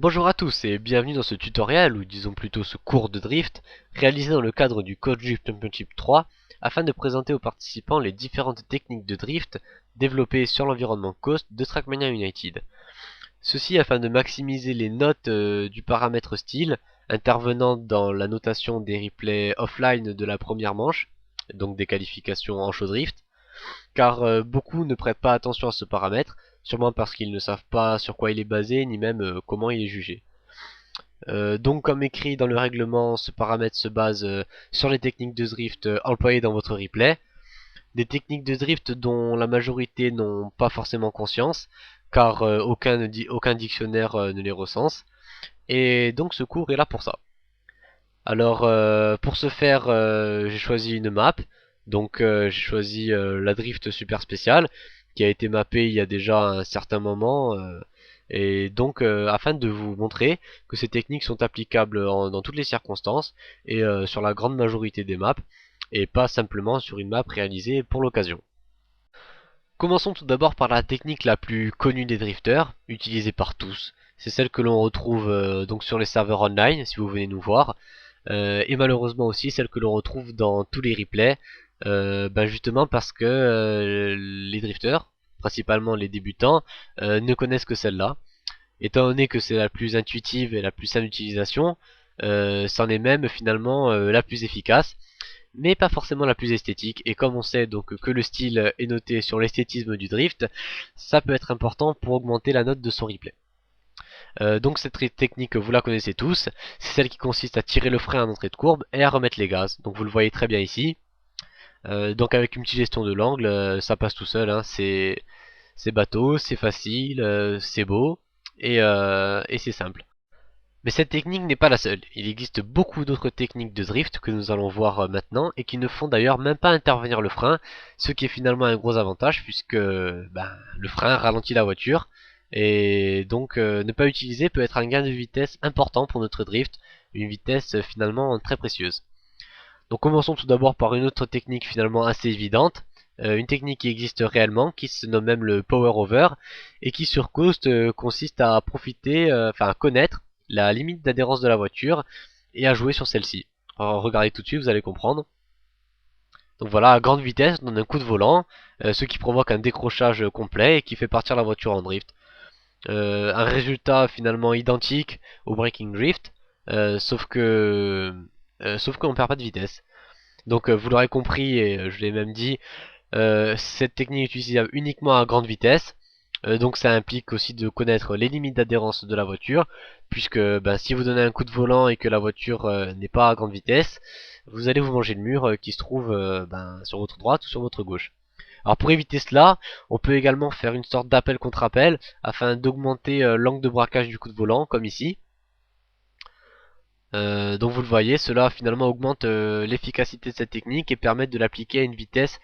Bonjour à tous et bienvenue dans ce tutoriel, ou disons plutôt ce cours de drift, réalisé dans le cadre du Coach Drift Championship 3, afin de présenter aux participants les différentes techniques de drift développées sur l'environnement Coast de Trackmania United. Ceci afin de maximiser les notes du paramètre style, intervenant dans la notation des replays offline de la première manche, donc des qualifications en show drift, car beaucoup ne prêtent pas attention à ce paramètre, sûrement parce qu'ils ne savent pas sur quoi il est basé, ni même comment il est jugé. Donc comme écrit dans le règlement, ce paramètre se base sur les techniques de drift employées dans votre replay, des techniques de drift dont la majorité n'ont pas forcément conscience, car aucun dictionnaire ne les recense, et donc ce cours est là pour ça. Alors pour ce faire, j'ai choisi une map, donc j'ai choisi la drift super spéciale, qui a été mappée il y a déjà un certain moment, et donc afin de vous montrer que ces techniques sont applicables dans toutes les circonstances, et sur la grande majorité des maps, et pas simplement sur une map réalisée pour l'occasion. Commençons tout d'abord par la technique la plus connue des drifters, utilisée par tous. C'est celle que l'on retrouve donc sur les serveurs online, si vous venez nous voir, et malheureusement aussi celle que l'on retrouve dans tous les replays, justement parce que les drifters, principalement les débutants, ne connaissent que celle-là. Étant donné que c'est la plus intuitive et la plus simple d'utilisation, c'en est même finalement la plus efficace, mais pas forcément la plus esthétique. Et comme on sait donc que le style est noté sur l'esthétisme du drift, ça peut être important pour augmenter la note de son replay. Donc cette technique, vous la connaissez tous, c'est celle qui consiste à tirer le frein en entrée de courbe et à remettre les gaz. Donc vous le voyez très bien ici. Donc avec une petite gestion de l'angle, ça passe tout seul, hein. C'est bateau, c'est facile, c'est beau, et c'est simple. Mais cette technique n'est pas la seule. Il existe beaucoup d'autres techniques de drift que nous allons voir maintenant, et qui ne font d'ailleurs même pas intervenir le frein, ce qui est finalement un gros avantage puisque le frein ralentit la voiture, et donc ne pas utiliser peut être un gain de vitesse important pour notre drift, une vitesse finalement très précieuse. Donc commençons tout d'abord par une autre technique finalement assez évidente, une technique qui existe réellement, qui se nomme même le power over, et qui sur Coast consiste à profiter, à connaître la limite d'adhérence de la voiture et à jouer sur celle-ci. Alors regardez tout de suite, vous allez comprendre. Donc voilà, à grande vitesse, on donne un coup de volant, ce qui provoque un décrochage complet et qui fait partir la voiture en drift. Un résultat finalement identique au breaking drift, sauf qu'on perd pas de vitesse. Donc vous l'aurez compris, et je l'ai même dit, cette technique est utilisable uniquement à grande vitesse. Donc ça implique aussi de connaître les limites d'adhérence de la voiture, puisque si vous donnez un coup de volant et que la voiture n'est pas à grande vitesse, vous allez vous manger le mur qui se trouve sur votre droite ou sur votre gauche. Alors pour éviter cela, on peut également faire une sorte d'appel contre appel afin d'augmenter l'angle de braquage du coup de volant, comme ici. Donc vous le voyez, cela finalement augmente l'efficacité de cette technique et permet de l'appliquer à une vitesse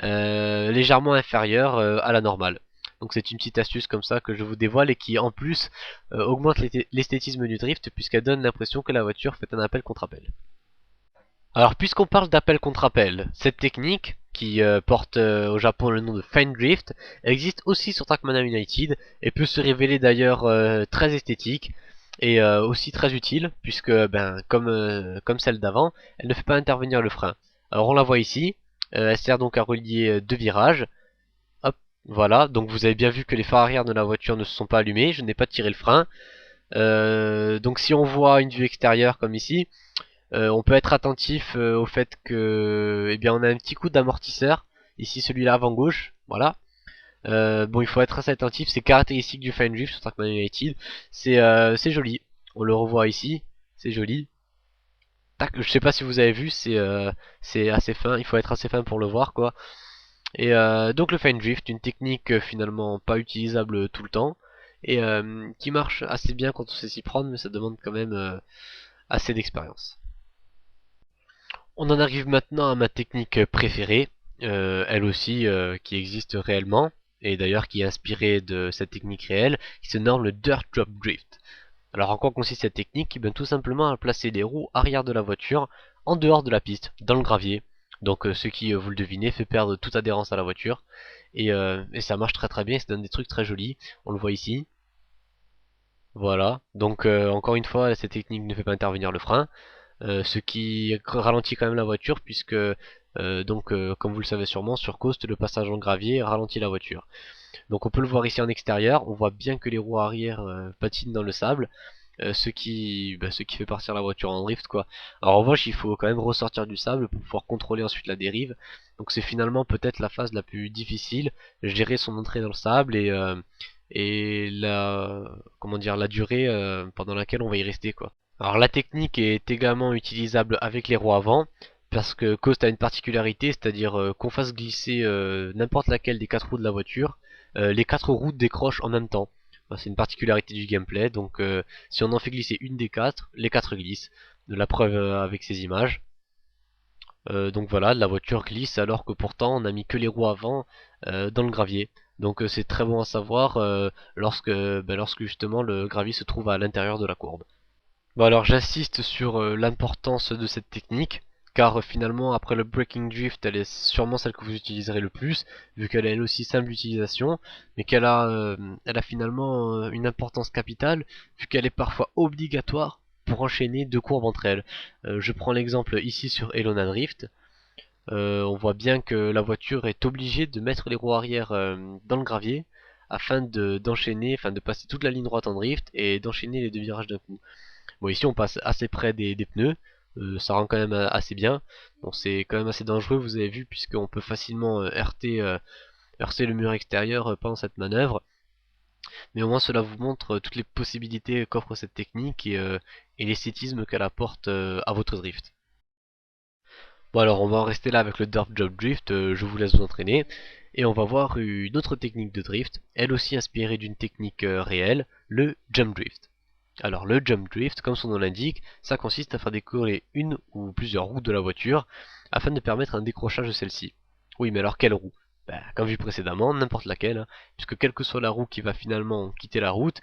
légèrement inférieure à la normale. Donc c'est une petite astuce comme ça que je vous dévoile et qui en plus augmente l'esthétisme du drift, puisqu'elle donne l'impression que la voiture fait un appel contre appel. Alors puisqu'on parle d'appel contre appel, cette technique qui porte au Japon le nom de Fine Drift existe aussi sur Trackmania United et peut se révéler d'ailleurs très esthétique et aussi très utile, puisque comme celle d'avant, elle ne fait pas intervenir le frein. Alors on la voit ici, elle sert donc à relier deux virages. Hop, voilà, donc vous avez bien vu que les phares arrière de la voiture ne se sont pas allumés, je n'ai pas tiré le frein. Donc si on voit une vue extérieure comme ici, on peut être attentif au fait que on a un petit coup d'amortisseur, ici celui-là avant gauche, voilà. Bon, il faut être assez attentif, c'est caractéristique du Fine Drift sur Trackmania United, c'est joli, on le revoit ici, c'est joli. Tac, je sais pas si vous avez vu, c'est assez fin, il faut être assez fin pour le voir quoi. Et donc le Fine Drift, une technique finalement pas utilisable tout le temps, et qui marche assez bien quand on sait s'y prendre, mais ça demande quand même assez d'expérience. On en arrive maintenant à ma technique préférée, elle aussi qui existe réellement, et d'ailleurs qui est inspirée de cette technique réelle, qui se nomme le Dirt Drop Drift. Alors en quoi consiste cette technique? Bien tout simplement à placer les roues arrière de la voiture en dehors de la piste, dans le gravier. Donc ce qui, vous le devinez, fait perdre toute adhérence à la voiture. Et ça marche très très bien, ça donne des trucs très jolis. On le voit ici. Voilà, donc encore une fois, cette technique ne fait pas intervenir le frein, ce qui ralentit quand même la voiture puisque comme vous le savez sûrement, sur Coast, le passage en gravier ralentit la voiture. Donc on peut le voir ici en extérieur, on voit bien que les roues arrière patinent dans le sable, ce qui fait partir la voiture en drift quoi. Alors en revanche il faut quand même ressortir du sable pour pouvoir contrôler ensuite la dérive. Donc c'est finalement peut-être la phase la plus difficile, gérer son entrée dans le sable et la comment dire la durée pendant laquelle on va y rester quoi. Alors la technique est également utilisable avec les roues avant, parce que Coast a une particularité, c'est-à-dire qu'on fasse glisser n'importe laquelle des quatre roues de la voiture, les quatre roues décrochent en même temps. Enfin, c'est une particularité du gameplay, donc si on en fait glisser une des quatre, les quatre glissent. De la preuve avec ces images. Donc voilà, la voiture glisse alors que pourtant on a mis que les roues avant dans le gravier. Donc c'est très bon à savoir lorsque justement le gravier se trouve à l'intérieur de la courbe. Bon alors j'insiste sur l'importance de cette technique, car finalement après le Breaking Drift elle est sûrement celle que vous utiliserez le plus, vu qu'elle est elle aussi simple d'utilisation, mais elle a finalement une importance capitale, vu qu'elle est parfois obligatoire pour enchaîner deux courbes entre elles. Je prends l'exemple ici sur Elona Drift. On voit bien que la voiture est obligée de mettre les roues arrière dans le gravier afin d'enchaîner, enfin de passer toute la ligne droite en drift et d'enchaîner les deux virages d'un coup. Bon ici on passe assez près des pneus, ça rend quand même assez bien. Bon c'est quand même assez dangereux vous avez vu puisqu'on peut facilement heurter le mur extérieur pendant cette manœuvre. Mais au moins cela vous montre toutes les possibilités qu'offre cette technique et l'esthétisme qu'elle apporte à votre drift. Bon alors on va en rester là avec le Dirt Job Drift, je vous laisse vous entraîner. Et on va voir une autre technique de drift, elle aussi inspirée d'une technique réelle, le Jump Drift. Alors le Jump Drift, comme son nom l'indique, ça consiste à faire décoller une ou plusieurs roues de la voiture afin de permettre un décrochage de celle-ci. Oui mais alors quelle roue? Comme vu précédemment, n'importe laquelle, hein, puisque quelle que soit la roue qui va finalement quitter la route,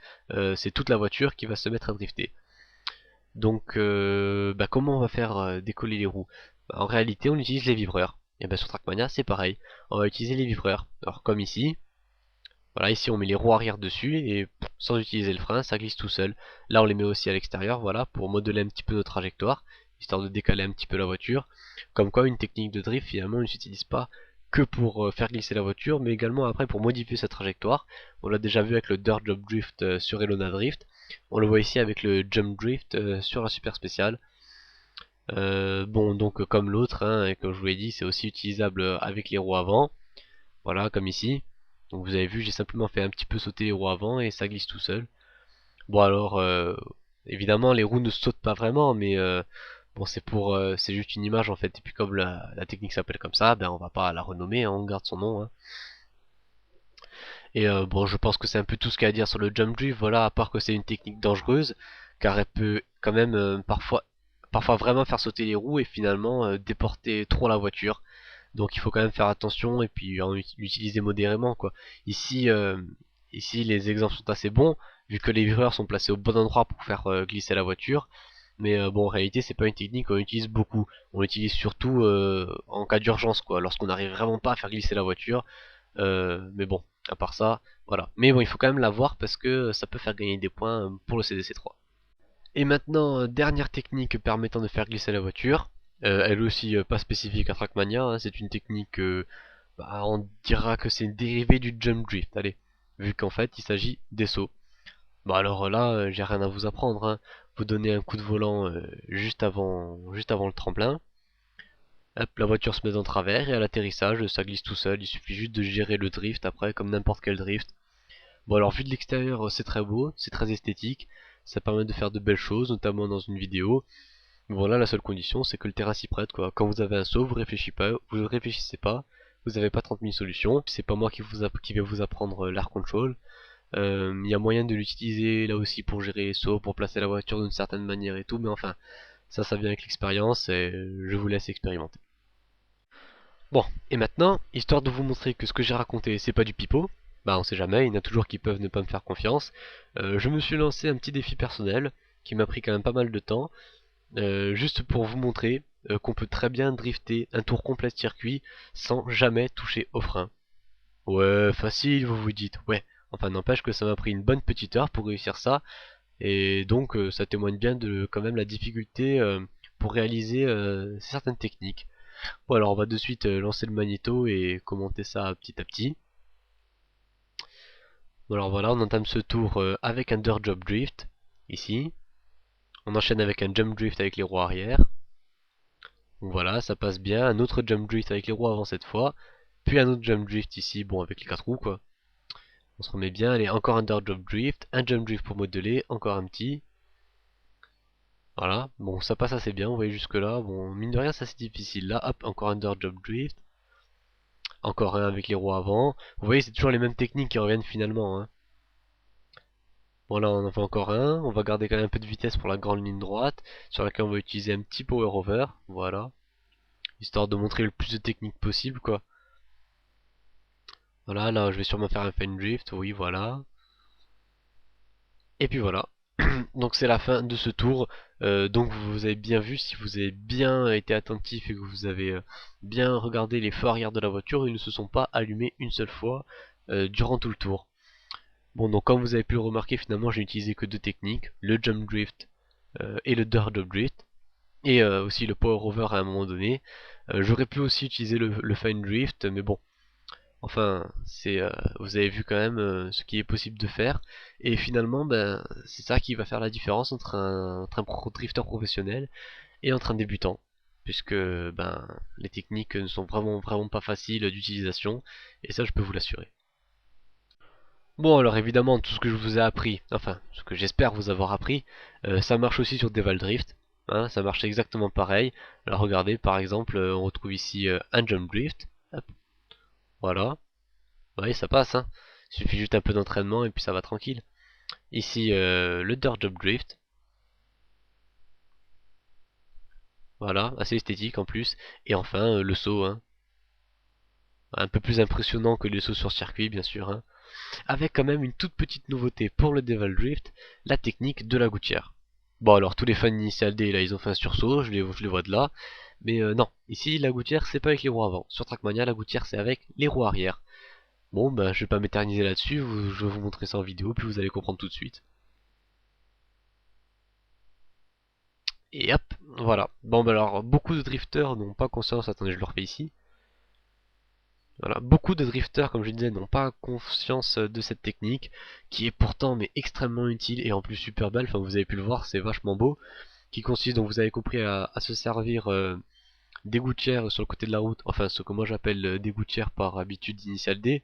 c'est toute la voiture qui va se mettre à drifter. Donc comment on va faire décoller les roues? En réalité on utilise les vibreurs. Et sur Trackmania c'est pareil, on va utiliser les vibreurs. Alors comme ici, voilà, ici on met les roues arrière dessus et sans utiliser le frein, ça glisse tout seul. Là on les met aussi à l'extérieur, voilà, pour modeler un petit peu notre trajectoire, histoire de décaler un petit peu la voiture. Comme quoi une technique de drift finalement ne s'utilise pas que pour faire glisser la voiture, mais également après pour modifier sa trajectoire. On l'a déjà vu avec le Dirt Job Drift sur Elona Drift. On le voit ici avec le Jump Drift sur la Super Spéciale. Bon donc comme l'autre, hein, et comme je vous l'ai dit, c'est aussi utilisable avec les roues avant. Voilà, comme ici. Donc vous avez vu, j'ai simplement fait un petit peu sauter les roues avant et ça glisse tout seul. Bon alors, évidemment les roues ne sautent pas vraiment, mais bon c'est juste une image en fait. Et puis comme la technique s'appelle comme ça, on va pas la renommer, hein, on garde son nom. Hein. Et bon, je pense que c'est un peu tout ce qu'il y a à dire sur le jump drift. Voilà, à part que c'est une technique dangereuse, car elle peut quand même parfois vraiment faire sauter les roues et finalement déporter trop la voiture. Donc il faut quand même faire attention et puis l'utiliser modérément quoi. Ici, ici les exemples sont assez bons vu que les vibreurs sont placés au bon endroit pour faire glisser la voiture. Mais bon en réalité c'est pas une technique qu'on utilise beaucoup. On l'utilise surtout en cas d'urgence quoi, lorsqu'on n'arrive vraiment pas à faire glisser la voiture. Mais bon, à part ça, voilà. Mais bon il faut quand même l'avoir parce que ça peut faire gagner des points pour le CDC3. Et maintenant, dernière technique permettant de faire glisser la voiture. Elle aussi pas spécifique à Trackmania, hein, c'est une technique, on dira que c'est une dérivée du jump drift, allez, vu qu'en fait il s'agit des sauts. Bon alors là, j'ai rien à vous apprendre, hein. Vous donnez un coup de volant juste avant le tremplin. Hop, la voiture se met en travers et à l'atterrissage, ça glisse tout seul. Il suffit juste de gérer le drift après, comme n'importe quel drift. Bon alors vu de l'extérieur, c'est très beau, c'est très esthétique. Ça permet de faire de belles choses, notamment dans une vidéo. Voilà, la seule condition, c'est que le terrain s'y prête, quoi. Quand vous avez un saut, vous réfléchissez pas, vous avez pas 30 000 solutions. C'est pas moi qui vais vous apprendre l'air control. Il y a moyen de l'utiliser là aussi pour gérer les sauts, pour placer la voiture d'une certaine manière et tout, mais enfin, ça vient avec l'expérience et je vous laisse expérimenter. Bon, et maintenant, histoire de vous montrer que ce que j'ai raconté, c'est pas du pipeau, on sait jamais, il y en a toujours qui peuvent ne pas me faire confiance, je me suis lancé un petit défi personnel, qui m'a pris quand même pas mal de temps, juste pour vous montrer qu'on peut très bien drifter un tour complet de circuit sans jamais toucher au frein. Ouais, facile, vous vous dites, ouais. Enfin, n'empêche que ça m'a pris une bonne petite heure pour réussir ça, et donc ça témoigne bien de quand même la difficulté pour réaliser certaines techniques. Bon, alors on va de suite lancer le magnéto et commenter ça petit à petit. Bon, alors voilà, on entame ce tour avec un dirt job drift ici. On enchaîne avec un jump drift avec les roues arrière. Donc voilà, ça passe bien. Un autre jump drift avec les roues avant cette fois. Puis un autre jump drift ici, bon avec les 4 roues quoi. On se remet bien, allez, encore un dirt jump drift, un jump drift pour modeler, encore un petit. Voilà, bon ça passe assez bien, vous voyez jusque là. Bon, mine de rien, ça c'est difficile. Là, hop, encore un dirt jump drift. Encore un avec les roues avant. Vous voyez, c'est toujours les mêmes techniques qui reviennent finalement, hein. Bon là on en fait encore un, on va garder quand même un peu de vitesse pour la grande ligne droite, sur laquelle on va utiliser un petit power over, voilà. Histoire de montrer le plus de technique possible quoi. Voilà, là je vais sûrement faire un fine drift, oui voilà. Et puis voilà. Donc c'est la fin de ce tour. Donc vous avez bien vu, si vous avez bien été attentif et que vous avez bien regardé les phares arrière de la voiture, ils ne se sont pas allumés une seule fois durant tout le tour. Bon, donc comme vous avez pu le remarquer, finalement j'ai utilisé que deux techniques, le jump drift et le dirt jump drift, et aussi le power over à un moment donné. J'aurais pu aussi utiliser le fine drift, mais bon, enfin, vous avez vu quand même ce qui est possible de faire. Et finalement, ben, c'est ça qui va faire la différence entre un drifter professionnel et entre un débutant. Puisque ben, les techniques ne sont vraiment pas faciles d'utilisation. Et ça, je peux vous l'assurer. Bon, alors évidemment, tout ce que je vous ai appris, enfin, ce que j'espère vous avoir appris, ça marche aussi sur Deval Drift. Hein, ça marche exactement pareil. Alors regardez, par exemple, on retrouve ici un Jump Drift. Hop, voilà. Oui, ça passe, hein. Il suffit juste un peu d'entraînement et puis ça va tranquille. Ici, le Dirt Jump Drift. Voilà, assez esthétique en plus. Et enfin, le saut, hein. Un peu plus impressionnant que les sauts sur circuit, bien sûr, hein. Avec quand même une toute petite nouveauté pour le Devil Drift, la technique de la gouttière. Bon, alors tous les fans initial D, là, ils ont fait un sursaut, je les vois de là. Mais non, ici, la gouttière, c'est pas avec les roues avant. Sur Trackmania, la gouttière, c'est avec les roues arrière. Bon, bah, je vais pas m'éterniser là-dessus, je vais vous montrer ça en vidéo, puis vous allez comprendre tout de suite. Et hop, voilà. Bon, bah alors, beaucoup de drifters n'ont pas conscience, attendez, je le refais ici. Voilà, beaucoup de drifters, comme je disais, n'ont pas conscience de cette technique, qui est pourtant mais extrêmement utile et en plus super belle. Enfin, vous avez pu le voir, c'est vachement beau. Qui consiste, donc vous avez compris, à se servir des gouttières sur le côté de la route, enfin ce que moi j'appelle des gouttières par habitude initiale D.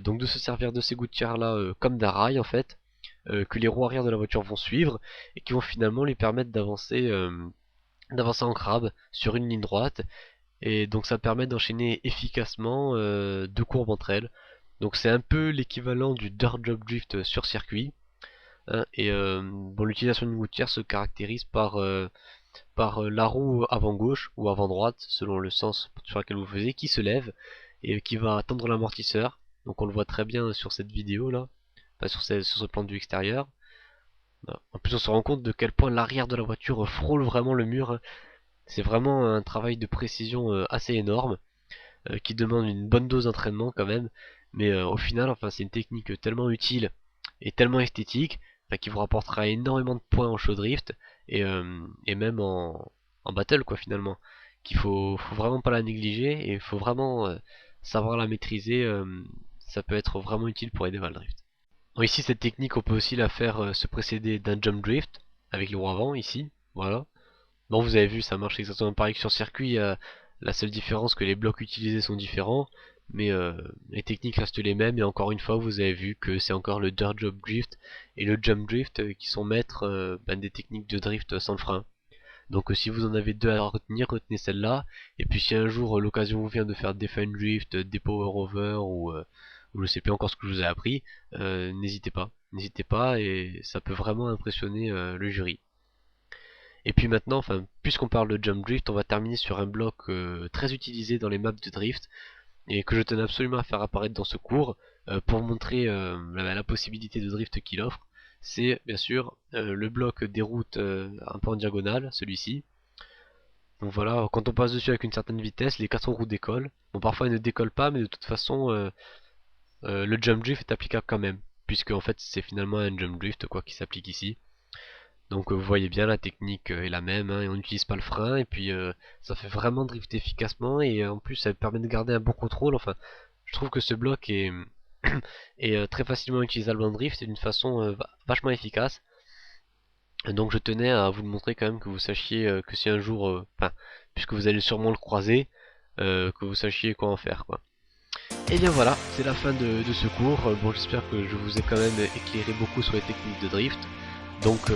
Donc de se servir de ces gouttières là comme d'un rail en fait, que les roues arrière de la voiture vont suivre et qui vont finalement lui permettre d'avancer en crabe sur une ligne droite, et donc ça permet d'enchaîner efficacement deux courbes entre elles. Donc c'est un peu l'équivalent du dirt job drift sur circuit, hein, et bon, l'utilisation d'une gouttière se caractérise par la roue avant gauche ou avant droite selon le sens sur lequel vous faisiez, qui se lève et qui va tendre l'amortisseur. Donc on le voit très bien sur cette vidéo là, pas sur ce plan de vue extérieur. En plus on se rend compte de quel point l'arrière de la voiture frôle vraiment le mur, hein. C'est vraiment un travail de précision assez énorme, qui demande une bonne dose d'entraînement quand même, mais au final, enfin, c'est une technique tellement utile et tellement esthétique, enfin, qui vous rapportera énormément de points en show drift et même en battle quoi finalement, qu'il faut vraiment pas la négliger et il faut vraiment savoir la maîtriser. Ça peut être vraiment utile pour aider Val Drift. Bon, ici cette technique on peut aussi la faire se précéder d'un jump drift avec les roues avant ici, voilà. Bon, vous avez vu, ça marche exactement pareil que sur circuit. La seule différence que les blocs utilisés sont différents, mais les techniques restent les mêmes. Et encore une fois, vous avez vu que c'est encore le dirt job drift et le jump drift qui sont maîtres des techniques de drift sans frein. Donc si vous en avez deux à retenir, retenez celle-là. Et puis si un jour l'occasion vous vient de faire des fine drift, des power over ou je sais plus encore ce que je vous ai appris, n'hésitez pas. N'hésitez pas, et ça peut vraiment impressionner le jury. Et puis maintenant, enfin, puisqu'on parle de jump drift, on va terminer sur un bloc très utilisé dans les maps de drift et que je tenais absolument à faire apparaître dans ce cours pour montrer la possibilité de drift qu'il offre. C'est bien sûr le bloc des routes un peu en diagonale, celui-ci. Donc voilà, quand on passe dessus avec une certaine vitesse, les 4 roues décollent. Bon, parfois elles ne décollent pas, mais de toute façon, le jump drift est applicable quand même. puisque en fait c'est finalement un jump drift quoi qui s'applique ici. Donc vous voyez bien la technique est la même, hein, et on n'utilise pas le frein, et puis ça fait vraiment drifter efficacement, et en plus ça permet de garder un bon contrôle. Enfin, je trouve que ce bloc est, est très facilement utilisable en drift et d'une façon vachement efficace. Donc je tenais à vous le montrer quand même, que vous sachiez que si un jour, enfin, puisque vous allez sûrement le croiser, que vous sachiez quoi en faire quoi. Et bien voilà, c'est la fin de ce cours. Bon, j'espère que je vous ai quand même éclairé beaucoup sur les techniques de drift. Donc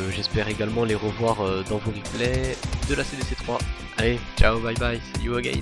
j'espère également les revoir dans vos replays de la CDC3. Allez, ciao, bye bye, see you again.